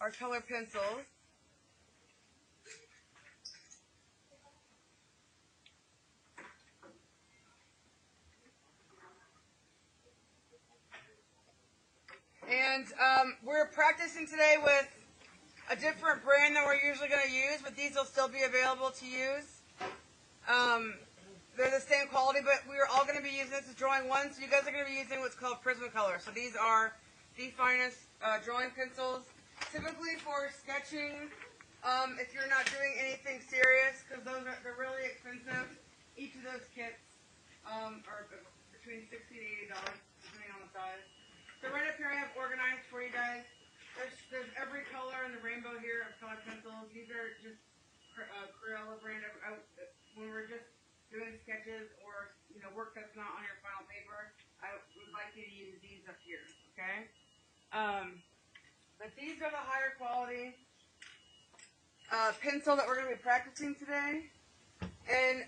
our color pencils. And we're practicing today with a different brand than we're usually going to use, but these will still be available to use. They're the same quality, but we are all going to be using this as drawing one, so you guys are going to be using what's called Prismacolor. So these are the finest drawing pencils, typically for sketching. If you're not doing anything serious, because they're really expensive. Each of those kits are between $60 to $80, depending on the size. So right up here I have organized for you guys. There's every color in the rainbow here of color pencils. These are just Crayola brand. When we're just doing sketches or work that's not on your final paper, I would like you to use these up here, okay? But these are the higher quality pencil that we're going to be practicing today. And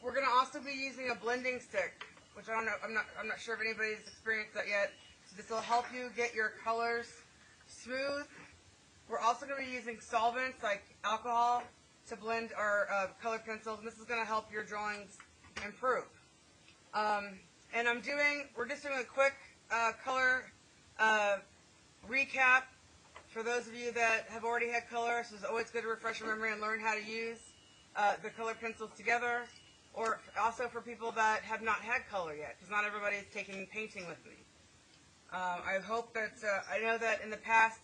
we're going to also be using a blending stick, which I don't know, I'm not sure if anybody's experienced that yet. So this will help you get your colors smooth. We're also going to be using solvents like alcohol to blend our color pencils, and this is going to help your drawings improve. And we're just doing a quick color recap for those of you that have already had color. So it's always good to refresh your memory and learn how to use the color pencils together, or also for people that have not had color yet, because not everybody is taking painting with me. I hope that, I know that in the past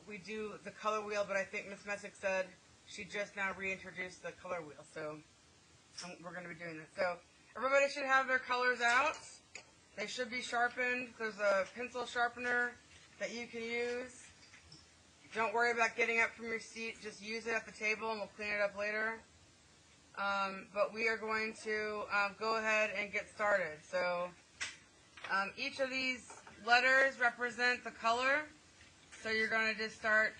we do the color wheel, but I think Miss Messick said she just now reintroduced the color wheel, so we're going to be doing this. So everybody should have their colors out. They should be sharpened. There's a pencil sharpener that you can use. Don't worry about getting up from your seat. Just use it at the table and we'll clean it up later. But we are going to go ahead and get started. So each of these letters represent the color. So you're going to just start,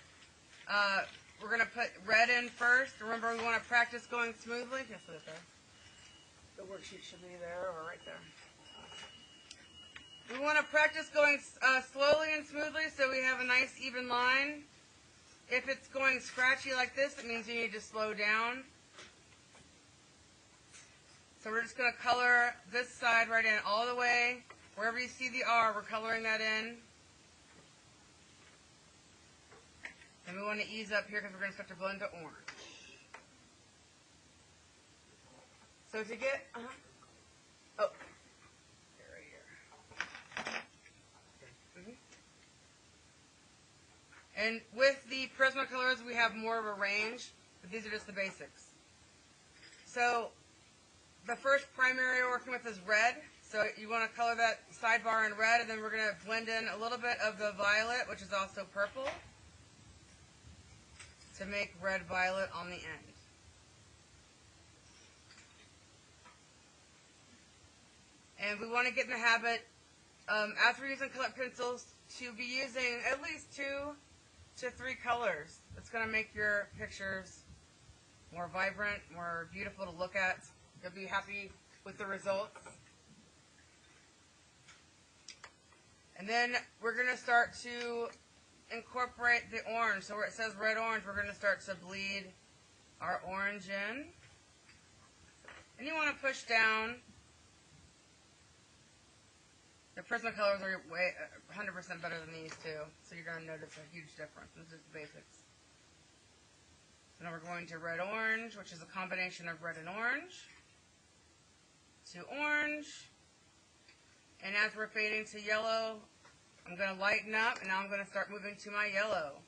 we're going to put red in first. Remember, we want to practice going smoothly. Yes, right there. The worksheet should be there or right there. We want to practice going slowly and smoothly so we have a nice even line. If it's going scratchy like this, it means you need to slow down. So we're just going to color this side right in all the way. Wherever you see the R, we're coloring that in. And we want to ease up here because we're going to start to blend to orange. So to get, oh, right here. And with the Prismacolors, we have more of a range, but these are just the basics. So the first primary we're working with is red. So you want to color that sidebar in red, and then we're going to blend in a little bit of the violet, which is also purple, to make red-violet on the end. And we want to get in the habit, as we're using color pencils, to be using at least 2 to 3 colors. It's going to make your pictures more vibrant, more beautiful to look at. You'll be happy with the results. And then we're going to start to incorporate the orange. So where it says red-orange, we're going to start to bleed our orange in. And you want to push down. The Prismacolors are 100% better than these two, so you're going to notice a huge difference. This is the basics. So now we're going to red-orange, which is a combination of red and orange, to orange. And as we're fading to yellow, I'm going to lighten up, and now I'm going to start moving to my yellow.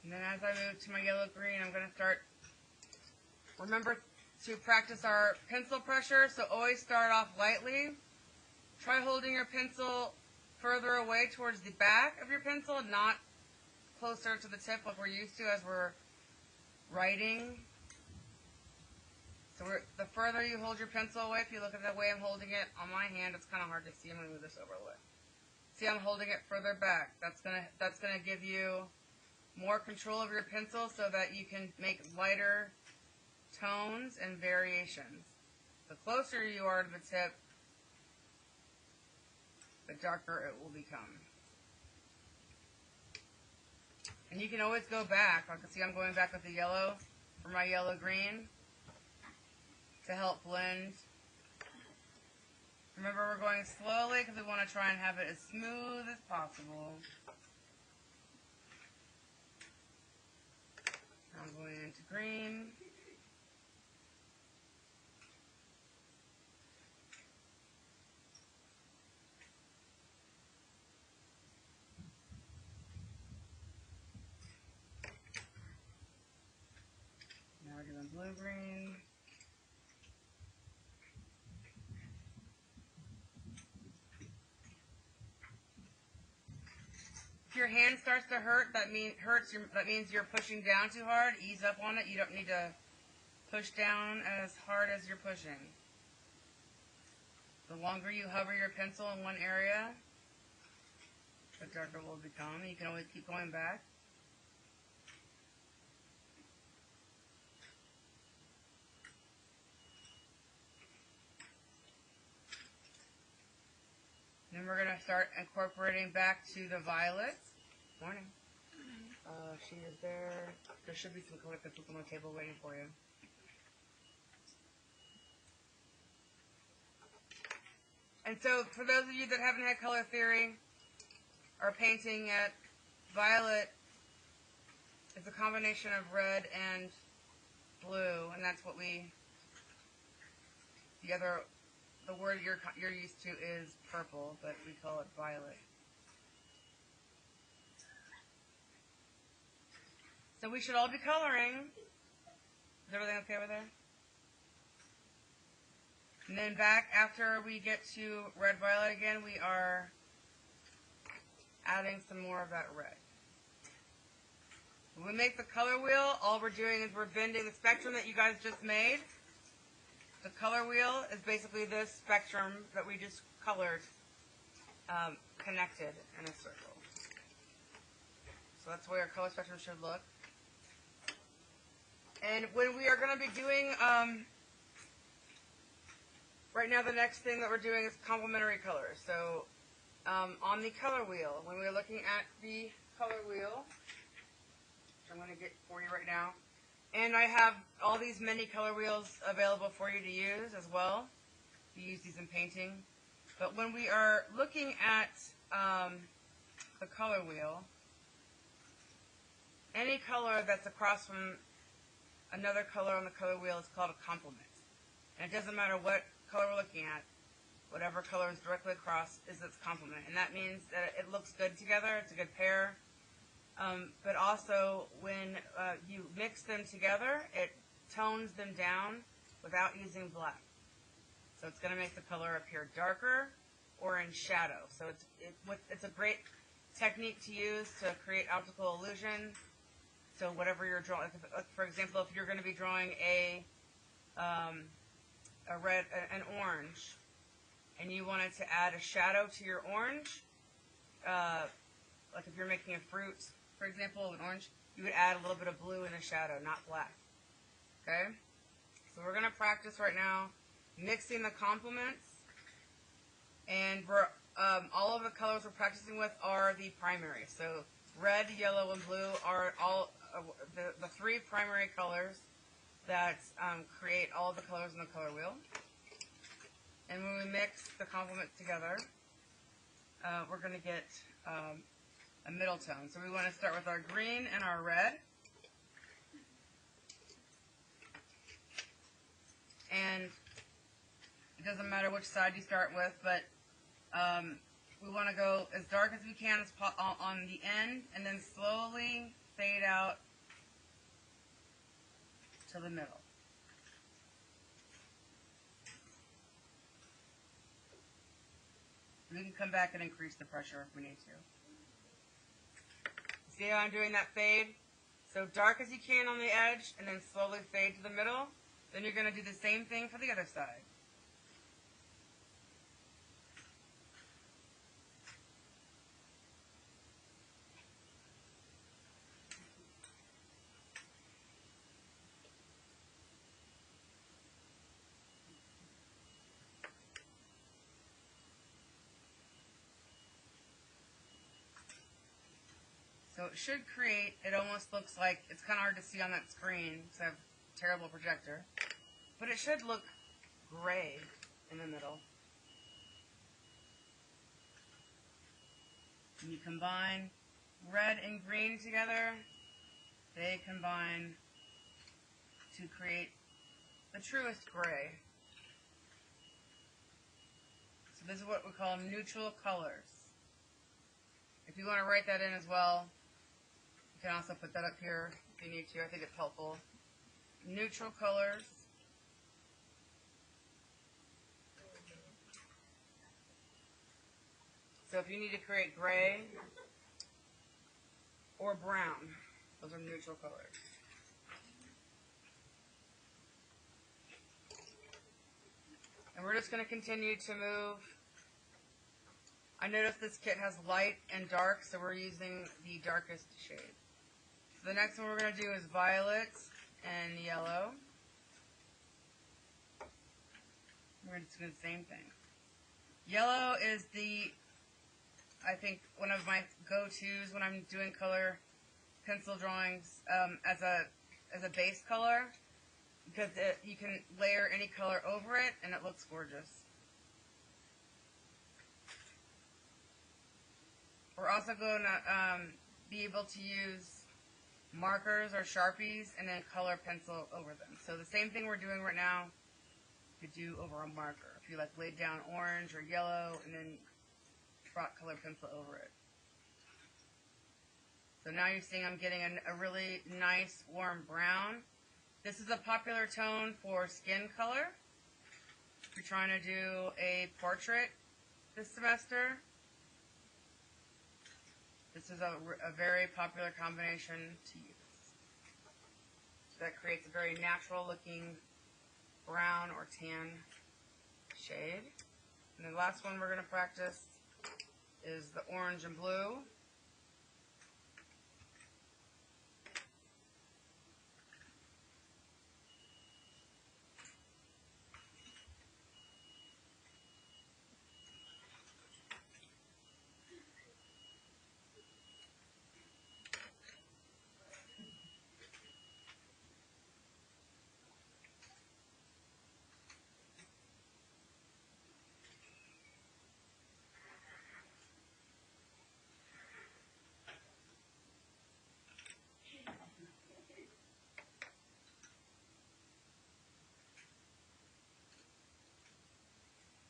And then as I move to my yellow-green, I'm going to start, remember to practice our pencil pressure, so always start off lightly. Try holding your pencil further away towards the back of your pencil, not closer to the tip like we're used to as we're writing. So the further you hold your pencil away, if you look at the way I'm holding it on my hand, it's kind of hard to see. I'm going to move this over a little bit. See, I'm holding it further back. That's gonna give you more control of your pencil so that you can make lighter tones and variations. The closer you are to the tip, the darker it will become. And you can always go back. I can see I'm going back with the yellow for my yellow-green to help blend. Remember, we're going slowly because we want to try and have it as smooth as possible. I'm going into green. Now we're doing blue-green. If your hand starts to hurt, that means you're pushing down too hard. Ease up on it. You don't need to push down as hard as you're pushing. The longer you hover your pencil in one area, the darker it will become. You can always keep going back. Then we're going to start incorporating back to the violets. Morning. She is there. There should be some color pencils on the table waiting for you. And so, for those of you that haven't had color theory or painting yet, violet is a combination of red and blue, and that's what the word you're used to is purple, but we call it violet. So we should all be coloring. Is everything okay over there? And then back after we get to red violet again, we are adding some more of that red. When we make the color wheel, all we're doing is we're bending the spectrum that you guys just made. The color wheel is basically this spectrum that we just colored, connected in a circle. So that's the way our color spectrum should look. And when we are going to be doing, right now the next thing that we're doing is complementary colors. So on the color wheel, when we're looking at the color wheel, which I'm going to get for you right now, and I have all these many color wheels available for you to use as well. You use these in painting. But when we are looking at the color wheel, any color that's across from another color on the color wheel is called a complement. And it doesn't matter what color we're looking at, whatever color is directly across is its complement. And that means that it looks good together, it's a good pair. But also, when you mix them together, it tones them down without using black. So it's going to make the color appear darker or in shadow. So it's a great technique to use to create optical illusion. So whatever you're drawing, for example, if you're going to be drawing an orange, and you wanted to add a shadow to your orange, like if you're making a fruit, for example, an orange, you would add a little bit of blue in the shadow, not black. Okay? So we're going to practice right now mixing the complements. And we're, all of the colors we're practicing with are the primary. So red, yellow, and blue are all the three primary colors that create all the colors in the color wheel. And when we mix the complements together, we're going to get a middle tone. So we want to start with our green and our red. And it doesn't matter which side you start with, but we want to go as dark as we can on the end, and then slowly fade out to the middle. We can come back and increase the pressure if we need to. See how I'm doing that fade? So dark as you can on the edge, and then slowly fade to the middle. Then you're going to do the same thing for the other side. So it should create, it almost looks like, it's kind of hard to see on that screen because I have a terrible projector, but it should look gray in the middle. When you combine red and green together, they combine to create the truest gray. So this is what we call neutral colors. If you want to write that in as well, you can also put that up here if you need to. I think it's helpful. Neutral colors. So if you need to create gray or brown, those are neutral colors. And we're just going to continue to move. I noticed this kit has light and dark, so we're using the darkest shade. So the next one we're going to do is violet and yellow. We're just doing the same thing. Yellow is I think, one of my go-tos when I'm doing color pencil drawings as a base color, because you can layer any color over it and it looks gorgeous. We're also going to be able to use markers or Sharpies and then color pencil over them. So the same thing we're doing right now, you could do over a marker. If you laid down orange or yellow and then brought color pencil over it. So now you're seeing I'm getting a really nice warm brown. This is a popular tone for skin color. If you're trying to do a portrait this semester, this is a very popular combination to use. So that creates a very natural looking brown or tan shade. And the last one we're going to practice is the orange and blue.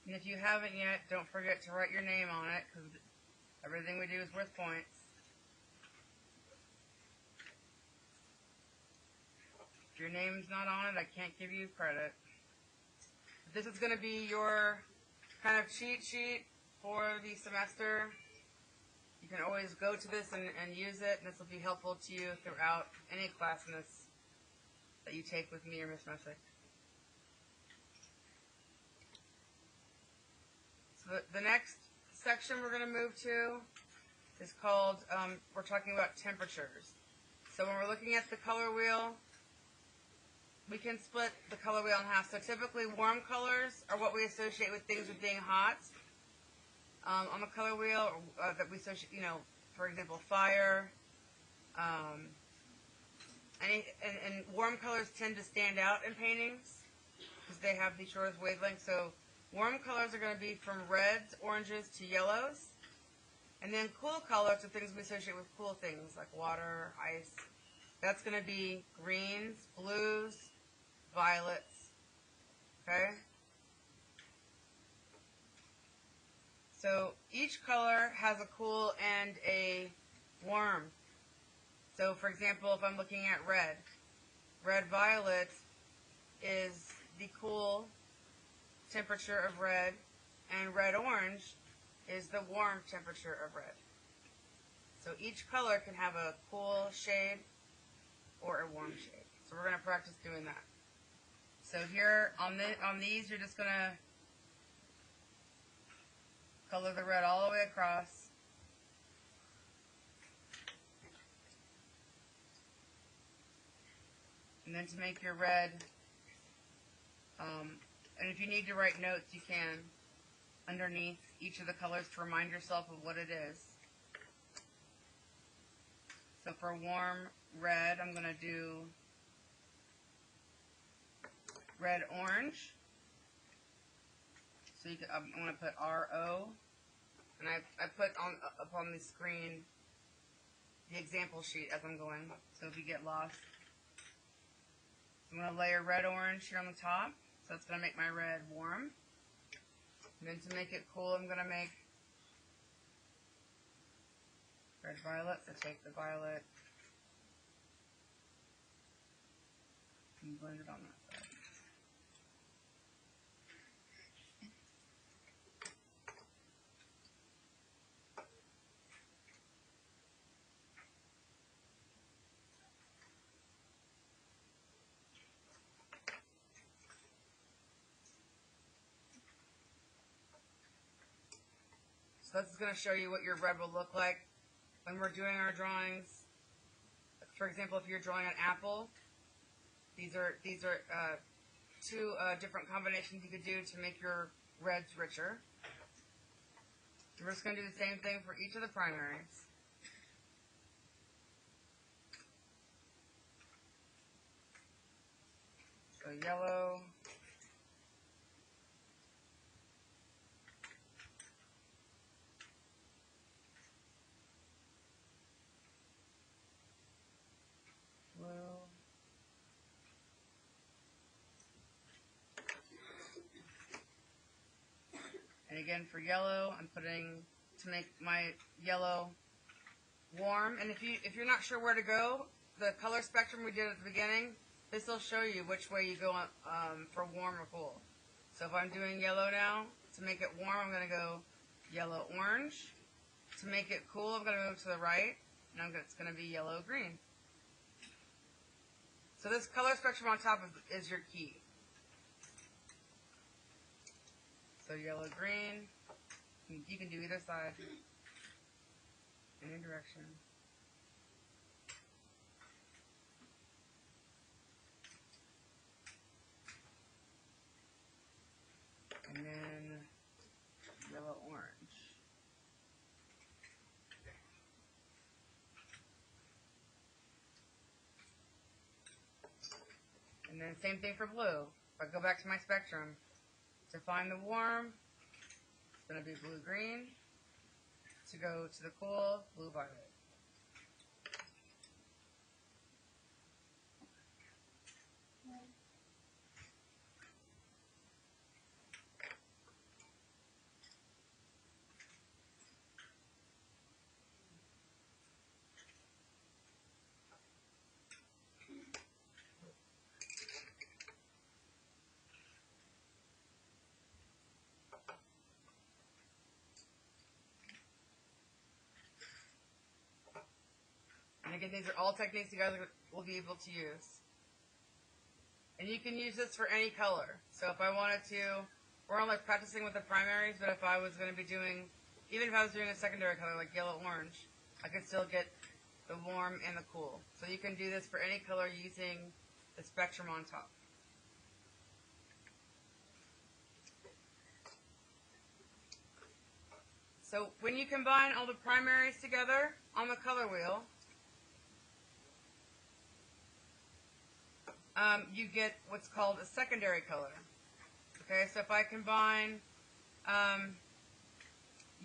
And if you haven't yet, don't forget to write your name on it, because everything we do is worth points. If your name's not on it, I can't give you credit. But this is going to be your kind of cheat sheet for the semester. You can always go to this and use it, and this will be helpful to you throughout any class in this that you take with me or Miss Messick. So the next section we're going to move to is called, we're talking about temperatures. So when we're looking at the color wheel, we can split the color wheel in half. So typically warm colors are what we associate with things with being hot. On the color wheel that we associate, for example, fire. And warm colors tend to stand out in paintings because they have the shortest wavelength. So warm colors are going to be from reds, oranges to yellows. And then cool colors are things we associate with cool things like water, ice. That's going to be greens, blues, violets. Okay? So each color has a cool and a warm. So for example, if I'm looking at red, red violet is the cool temperature of red, and red orange is the warm temperature of red. So each color can have a cool shade or a warm shade. So we're going to practice doing that. So here on these, you're just gonna color the red all the way across. And then to make your red, and if you need to write notes, you can underneath each of the colors to remind yourself of what it is. So for warm red, I'm going to do red orange. So you can, I'm going to put RO, and I put up on the screen the example sheet as I'm going. So if you get lost, I'm going to layer red orange here on the top. So it's going to make my red warm. And then to make it cool, I'm going to make red violet. So take the violet and blend it on that side. So this is going to show you what your red will look like when we're doing our drawings. For example, if you're drawing an apple, these are two different combinations you could do to make your reds richer. We're just going to do the same thing for each of the primaries. So yellow, blue, and again for yellow, I'm putting to make my yellow warm. And if you're not sure where to go, the color spectrum we did at the beginning, this will show you which way you go for warm or cool. So if I'm doing yellow now, to make it warm, I'm going to go yellow orange. To make it cool, I'm going to move to the right, and it's going to be yellow green. So this color spectrum on top is your key. So yellow green, you can do either side, any direction. And then yellow orange. And then same thing for blue. If I go back to my spectrum, to find the warm, it's going to be blue-green. To go to the cool, blue-violet. And again, these are all techniques you guys will be able to use. And you can use this for any color. So if I wanted to, we're only practicing with the primaries, but if I was going to be doing, even if I was doing a secondary color like yellow-orange, I could still get the warm and the cool. So you can do this for any color using the spectrum on top. So when you combine all the primaries together on the color wheel, you get what's called a secondary color. Okay, so if I combine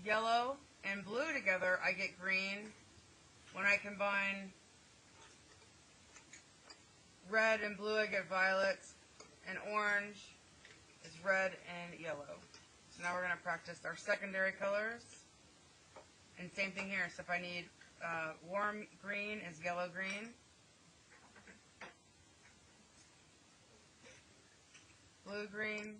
yellow and blue together, I get green. When I combine red and blue, I get violet, and orange is red and yellow. So now we're going to practice our secondary colors. And same thing here. So if I need warm green is yellow-green. Blue-green.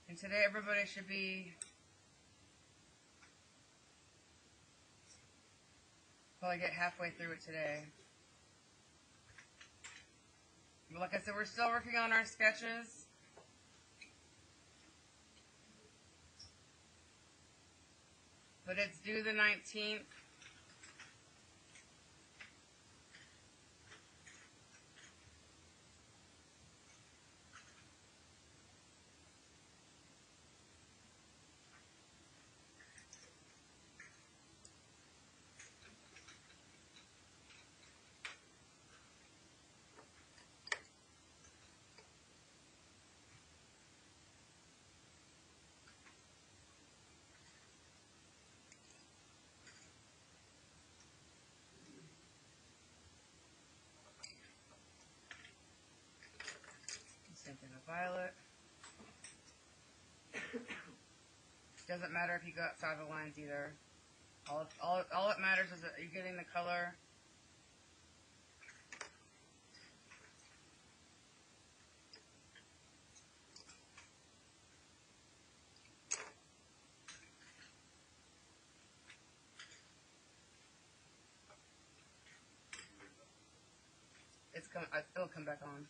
And today everybody should be Probably get halfway through it today. But like I said, we're still working on our sketches. But it's due the 19th. Same thing with violet. Doesn't matter if you go outside the lines either. All that matters is that you're getting the color. It'll come back on.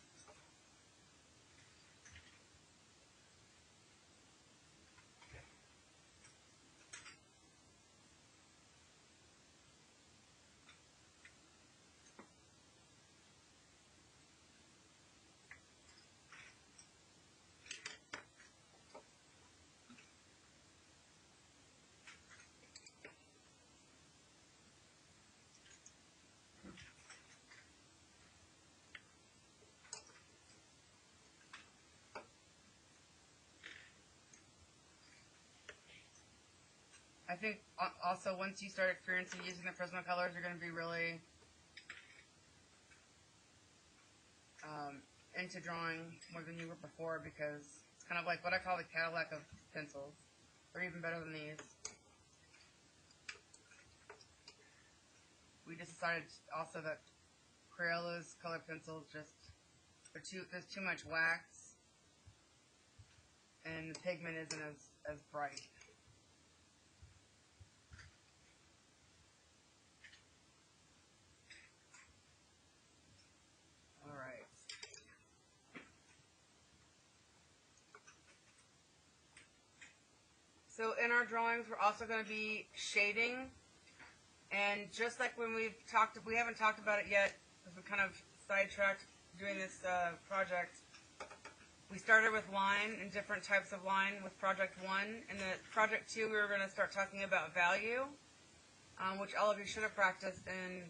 I think also once you start experiencing using the Prismacolors, you're going to be really into drawing more than you were before, because it's kind of like what I call the Cadillac of pencils. They're even better than these. We just decided also that Crayola's color pencils there's too much wax, and the pigment isn't as bright. So in our drawings, we're also going to be shading, and just like when we haven't talked about it yet, because we kind of sidetracked doing this project. We started with line and different types of line with Project 1, and the Project 2 we were going to start talking about value, which all of you should have practiced in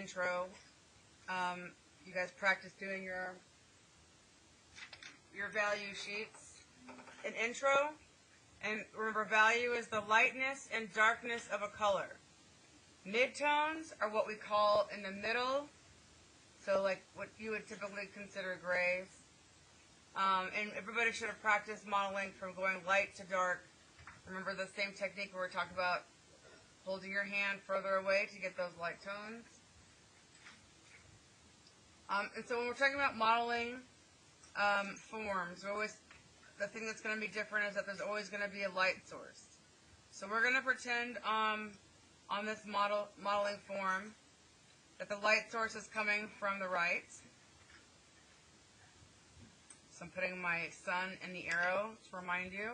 intro. You guys practiced doing your value sheets in intro. And remember, value is the lightness and darkness of a color. Midtones are what we call in the middle, so like what you would typically consider grays. And everybody should have practiced modeling from going light to dark. Remember the same technique where we talked about holding your hand further away to get those light tones. And so when we're talking about modeling forms, the thing that's going to be different is that there's always going to be a light source. So we're going to pretend on this modeling form that the light source is coming from the right. So I'm putting my sun in the arrow to remind you.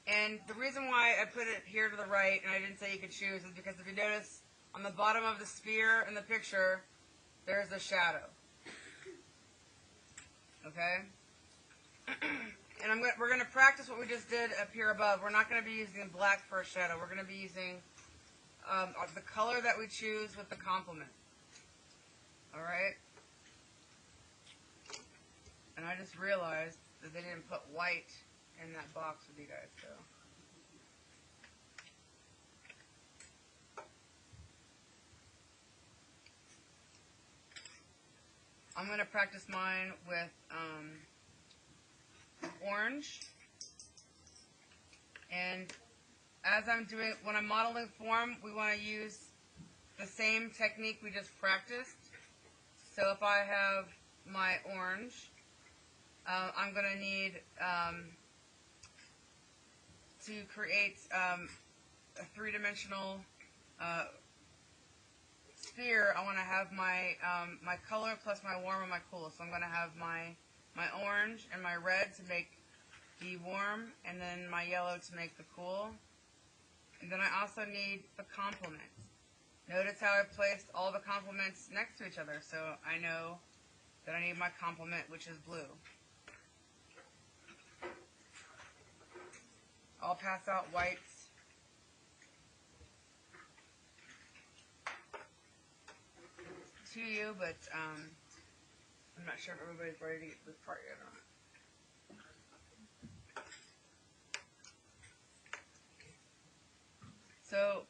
And the reason why I put it here to the right and I didn't say you could choose is because if you notice on the bottom of the sphere in the picture, there's a shadow. Okay? And we're going to practice what we just did up here above. We're not going to be using black for a shadow. We're going to be using the color that we choose with the complement. Alright? And I just realized that they didn't put white in that box with you guys, so. I'm going to practice mine with orange. And when I'm modeling form, we want to use the same technique we just practiced. So if I have my orange, I'm going to need to create a three-dimensional sphere, I want to have my my color plus my warm and my cool. So I'm going to have my orange and my red to make the warm, and then my yellow to make the cool. And then I also need the complements. Notice how I placed all the complements next to each other, so I know that I need my complement, which is blue. I'll pass out whites. To you, but I'm not sure if everybody's ready to get this part yet or not. So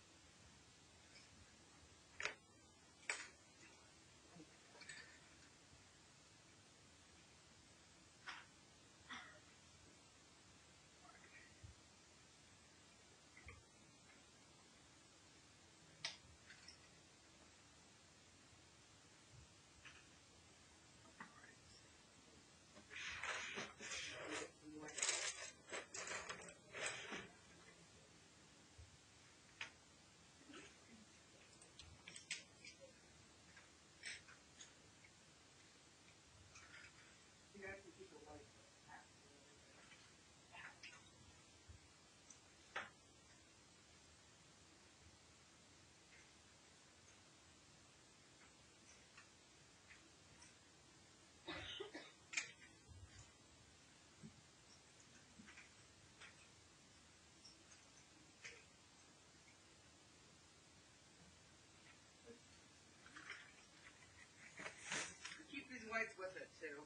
keep these whites with it too.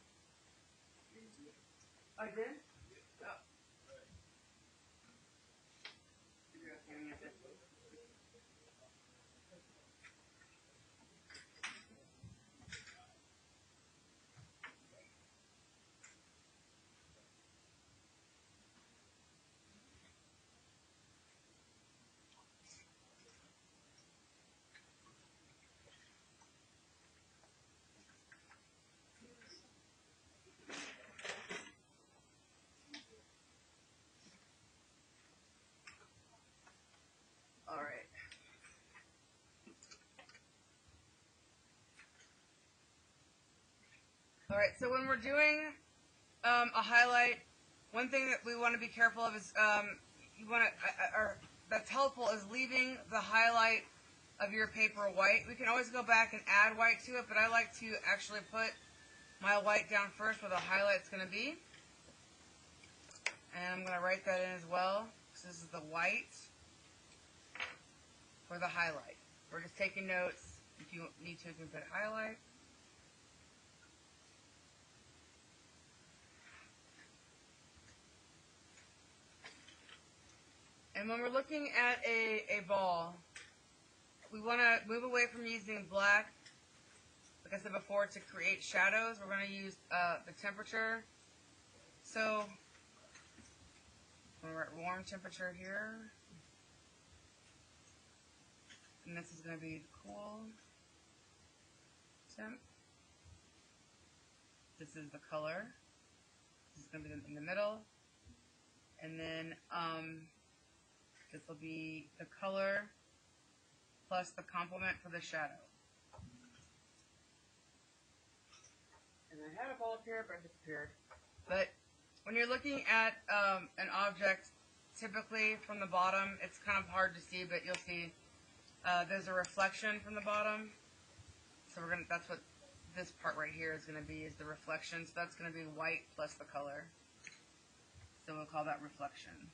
I did? Oh. All right. All right, so when we're doing a highlight, one thing that we want to be careful of is you want to, or that's helpful is leaving the highlight of your paper white. We can always go back and add white to it, but I like to actually put my white down first where the highlight's going to be. And I'm going to write that in as well. So this is the white for the highlight. We're just taking notes. If you need to, you can put highlight. And when we're looking at a ball, we want to move away from using black, like I said before, to create shadows. We're going to use the temperature. So we're at warm temperature here. And this is going to be the cool temp. This is the color. This is going to be in the middle. And then this will be the color plus the complement for the shadow. And I had a ball up here, but it disappeared. But when you're looking at an object, typically from the bottom, it's kind of hard to see, but you'll see there's a reflection from the bottom. So that's what this part right here is going to be, is the reflection. So that's going to be white plus the color. So we'll call that reflection.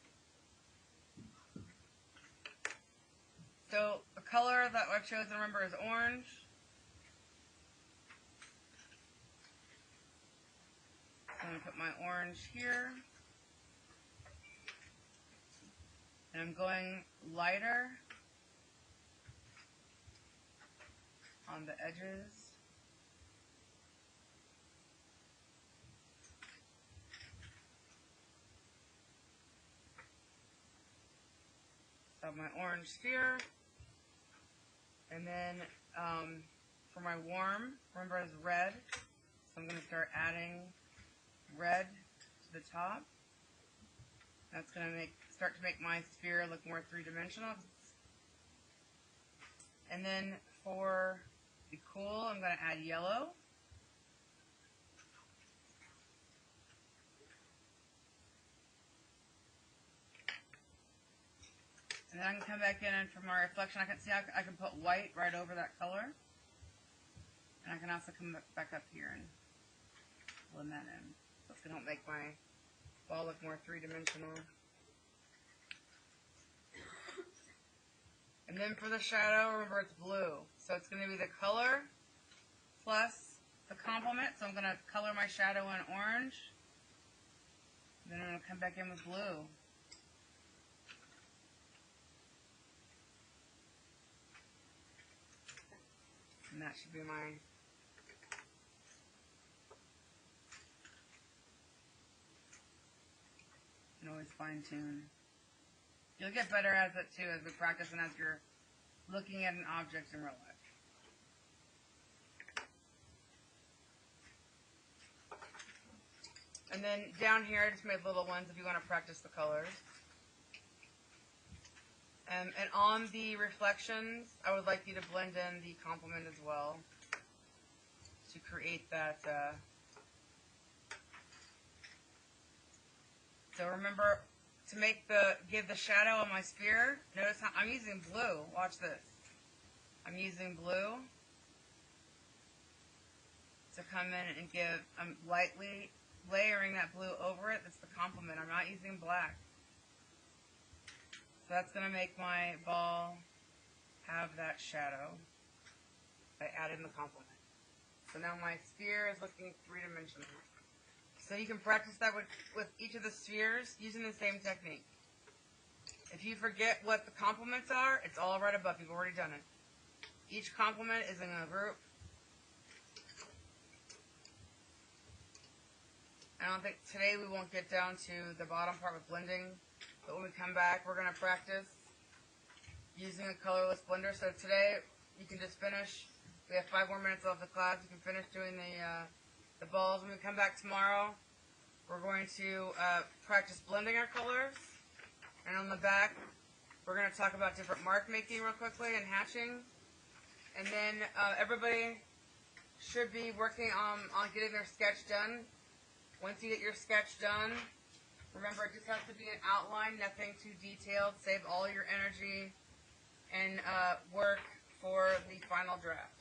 So the color that I've chosen, remember, is orange. So I'm going to put my orange here. And I'm going lighter on the edges. So I have my orange sphere. And then for my warm, remember, is red. So I'm going to start adding red to the top. That's going to start to make my sphere look more three-dimensional. And then for the cool, I'm going to add yellow. And then I can come back in, and for my reflection, I can see I can put white right over that color. And I can also come back up here and blend that in. So it's going to make my ball look more three-dimensional. And then for the shadow, remember it's blue. So it's going to be the color plus the complement. So I'm going to color my shadow in orange. Then I'm going to come back in with blue. And that should be my and always fine tune. You'll get better at it too as we practice and as you're looking at an object in real life. And then down here I just made little ones if you want to practice the colors. And on the reflections, I would like you to blend in the complement as well to create that. So remember to give the shadow on my sphere. Notice how I'm using blue. Watch this. I'm using blue to come in and I'm lightly layering that blue over it. That's the complement. I'm not using black. So that's going to make my ball have that shadow by adding the complement. So now my sphere is looking three-dimensional. So you can practice that with each of the spheres using the same technique. If you forget what the complements are, it's all right above. You've already done it. Each complement is in a group. I don't think today we won't get down to the bottom part with blending. But when we come back, we're going to practice using a colorless blender. So today, you can just finish. We have 5 more minutes left of class. You can finish doing the balls. When we come back tomorrow, we're going to practice blending our colors. And on the back, we're going to talk about different mark making real quickly and hatching. And then everybody should be working on getting their sketch done. Once you get your sketch done, remember, it just has to be an outline, nothing too detailed. Save all your energy and work for the final draft.